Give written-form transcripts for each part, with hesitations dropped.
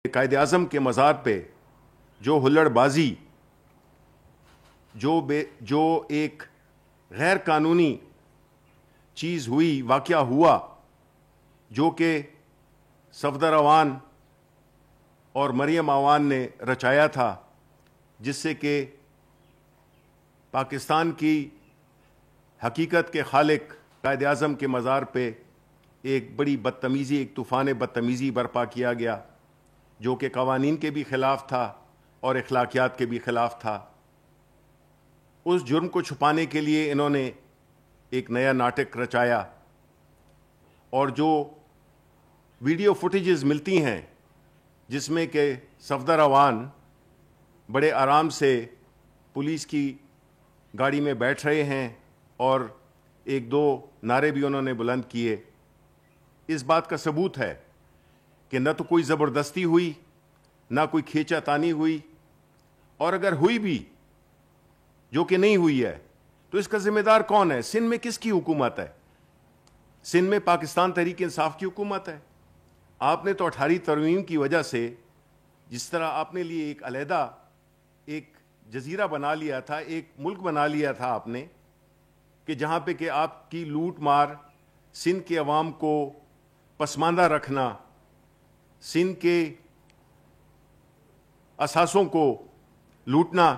قائد اعظم کے مزار پہ جو ہلڑ بازی، جو ایک غیر قانونی چیز ہوئی، واقعہ ہوا، جو کہ صفدر عوان اور مریم عوان نے رچایا تھا، جس سے کہ پاکستان کی حقیقت کے خالق قائد اعظم کے مزار پہ ایک بڑی بدتمیزی، ایک طوفان بدتمیزی برپا کیا گیا، جو کہ قوانین کے بھی خلاف تھا اور اخلاقیات کے بھی خلاف تھا۔ اس جرم کو چھپانے کے لیے انہوں نے ایک نیا ناٹک رچایا، اور جو ویڈیو فوٹیجز ملتی ہیں جس میں کہ صفدر عوان بڑے آرام سے پولیس کی گاڑی میں بیٹھ رہے ہیں اور ایک دو نعرے بھی انہوں نے بلند کیے، اس بات کا ثبوت ہے کہ نہ تو کوئی زبردستی ہوئی، نہ کوئی کھینچا تانی ہوئی، اور اگر ہوئی بھی، جو کہ نہیں ہوئی ہے، تو اس کا ذمہ دار کون ہے؟ سندھ میں کس کی حکومت ہے؟ سندھ میں پاکستان تحریک انصاف کی حکومت ہے۔ آپ نے تو 18 ترمیم کی وجہ سے جس طرح آپ نے لیے ایک علیحدہ ایک جزیرہ بنا لیا تھا، ایک ملک بنا لیا تھا آپ نے، کہ جہاں پہ کہ آپ کی لوٹ مار، سندھ کے عوام کو پسماندہ رکھنا، سندھ کے اثاثوں کو لوٹنا،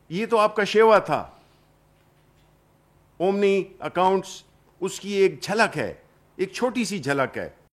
یہ تو آپ کا شیوا تھا۔ اومنی اکاؤنٹس اس کی ایک جھلک ہے، ایک چھوٹی سی جھلک ہے۔